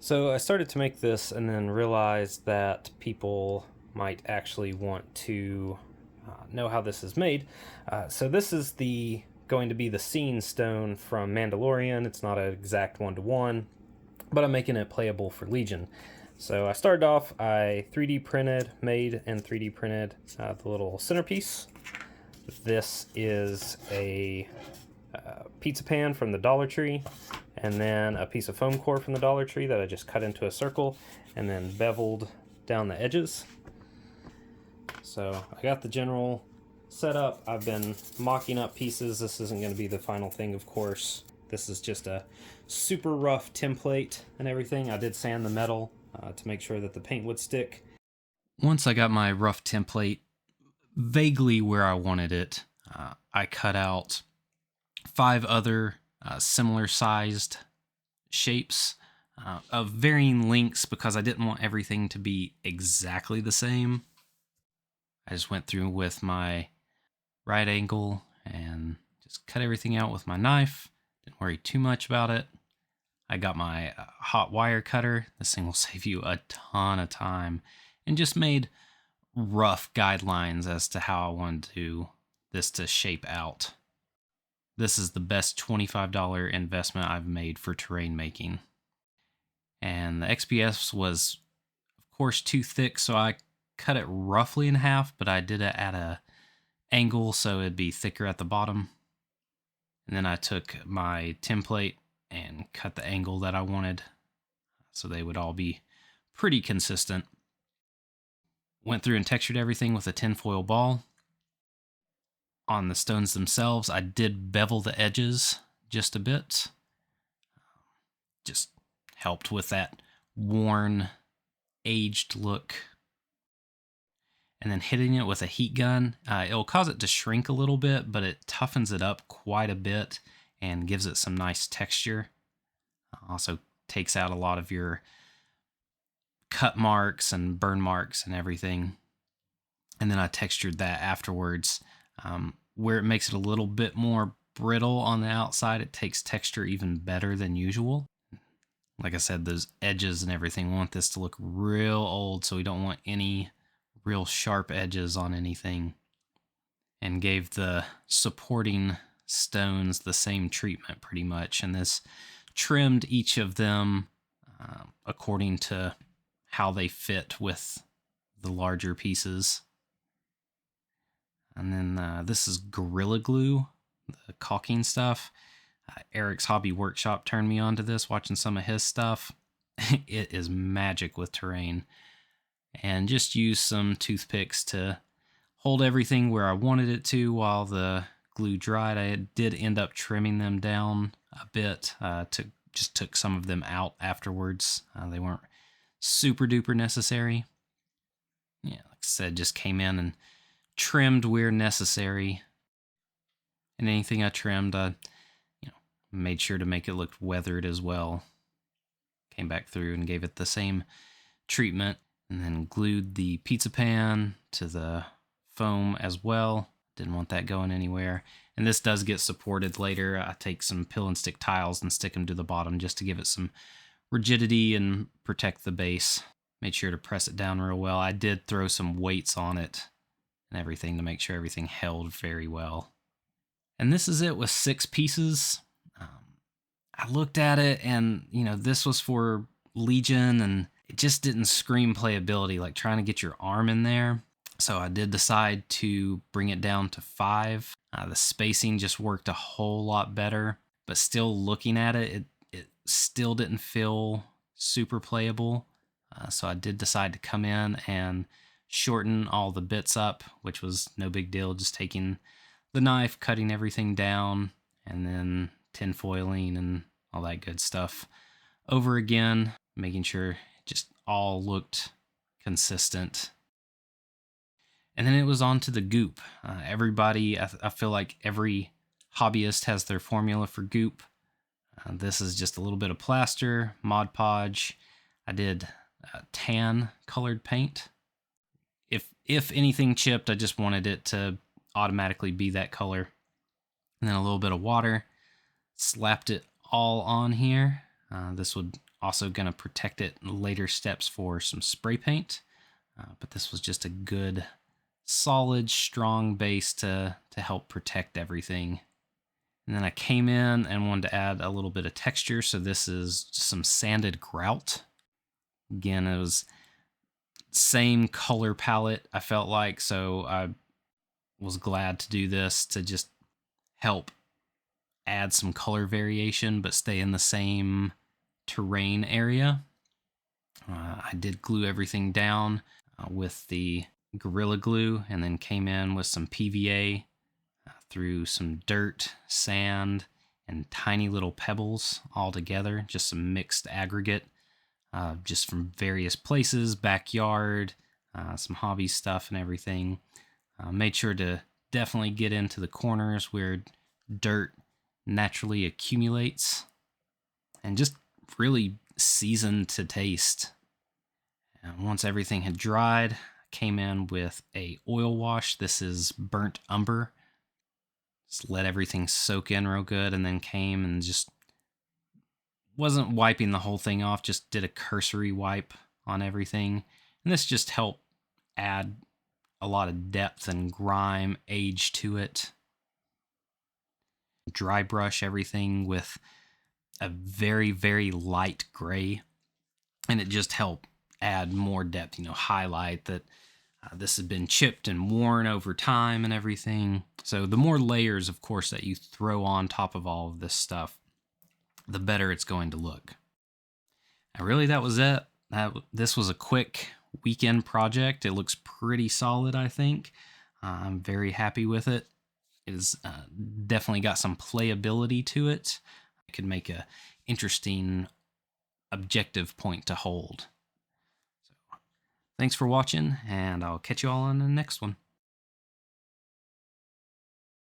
So I started to make this and then realized that people might actually want to know how this is made. So this is going to be the scene stone from Mandalorian. It's not an exact one-to-one, but I'm making it playable for Legion. So I started off, I 3D printed, made and 3D printed the little centerpiece. This is a pizza pan from the Dollar Tree, and then a piece of foam core from the Dollar Tree that I just cut into a circle and then beveled down the edges. So I got the general setup. I've been mocking up pieces. This isn't going to be the final thing, of course. This is just a super rough template and everything. I did sand the metal to make sure that the paint would stick. Once I got my rough template vaguely where I wanted it, I cut out 5 other similar sized shapes of varying lengths because I didn't want everything to be exactly the same. I just went through with my right angle and just cut everything out with my knife. Didn't worry too much about it. I got my hot wire cutter. This thing will save you a ton of time, and just made rough guidelines as to how I wanted this to shape out. This is the best $25 investment I've made for terrain making. And the XPS was, of course, too thick, so I cut it roughly in half, but I did it at a angle so it'd be thicker at the bottom. And then I took my template and cut the angle that I wanted so they would all be pretty consistent. Went through and textured everything with a tinfoil ball. On the stones themselves, I did bevel the edges just a bit. Just helped with that worn, aged look. And then hitting it with a heat gun, it'll cause it to shrink a little bit, but it toughens it up quite a bit and gives it some nice texture. Also takes out a lot of your cut marks and burn marks and everything. And then I textured that afterwards, where it makes it a little bit more brittle on the outside. It takes texture even better than usual. Like I said, those edges and everything, we want this to look real old, so we don't want any real sharp edges on anything. And gave the supporting stones the same treatment pretty much. And this trimmed each of them according to how they fit with the larger pieces. And then this is Gorilla Glue, the caulking stuff. Eric's Hobby Workshop turned me on to this, watching some of his stuff. It is magic with terrain. And just use some toothpicks to hold everything where I wanted it to while the glue dried. I did end up trimming them down a bit. Just took some of them out afterwards. They weren't super duper necessary. Yeah, like I said, just came in and trimmed where necessary. And anything I trimmed, made sure to make it look weathered as well. Came back through and gave it the same treatment, and then glued the pizza pan to the foam as well. Didn't want that going anywhere. And this does get supported later. I take some pill and stick tiles and stick them to the bottom just to give it some rigidity and protect the base. Made sure to press it down real well. I did throw some weights on it and everything to make sure everything held very well. And this is it with 6 pieces. I looked at it and, this was for Legion and it just didn't scream playability, like trying to get your arm in there. So I did decide to bring it down to 5. The spacing just worked a whole lot better, but still looking at it, it still didn't feel super playable. So I did decide to come in and shorten all the bits up, which was no big deal. Just taking the knife, cutting everything down, and then tinfoiling and all that good stuff over again, making sure it just all looked consistent. And then it was on to the goop. Everybody, I feel like every hobbyist has their formula for goop. This is just a little bit of plaster, Mod Podge. I did tan colored paint. If anything chipped, I just wanted it to automatically be that color. And then a little bit of water. Slapped it all on here. This would Also going to protect it in later steps for some spray paint. But this was just a good, solid, strong base to help protect everything. And then I came in and wanted to add a little bit of texture. So this is just some sanded grout. Again, it was same color palette, I felt like. So I was glad to do this to just help add some color variation, but stay in the same terrain area. I did glue everything down with the Gorilla Glue, and then came in with some PVA through some dirt, sand, and tiny little pebbles all together, just some mixed aggregate, just from various places, backyard, some hobby stuff and everything. Made sure to definitely get into the corners where dirt naturally accumulates, and just really seasoned to taste. And once everything had dried, I came in with a oil wash. This is burnt umber. Just let everything soak in real good, and then came and just wasn't wiping the whole thing off, just did a cursory wipe on everything. And this just helped add a lot of depth and grime, age to it. Dry brush everything with a very, very light gray, and it just helped add more depth, highlight that this has been chipped and worn over time and everything. So the more layers, of course, that you throw on top of all of this stuff, the better it's going to look. And really, that was it. This was a quick weekend project. It looks pretty solid, I think. I'm very happy with it. It has definitely got some playability to it. It could make a interesting objective point to hold. So, thanks for watching, and I'll catch you all on the next one.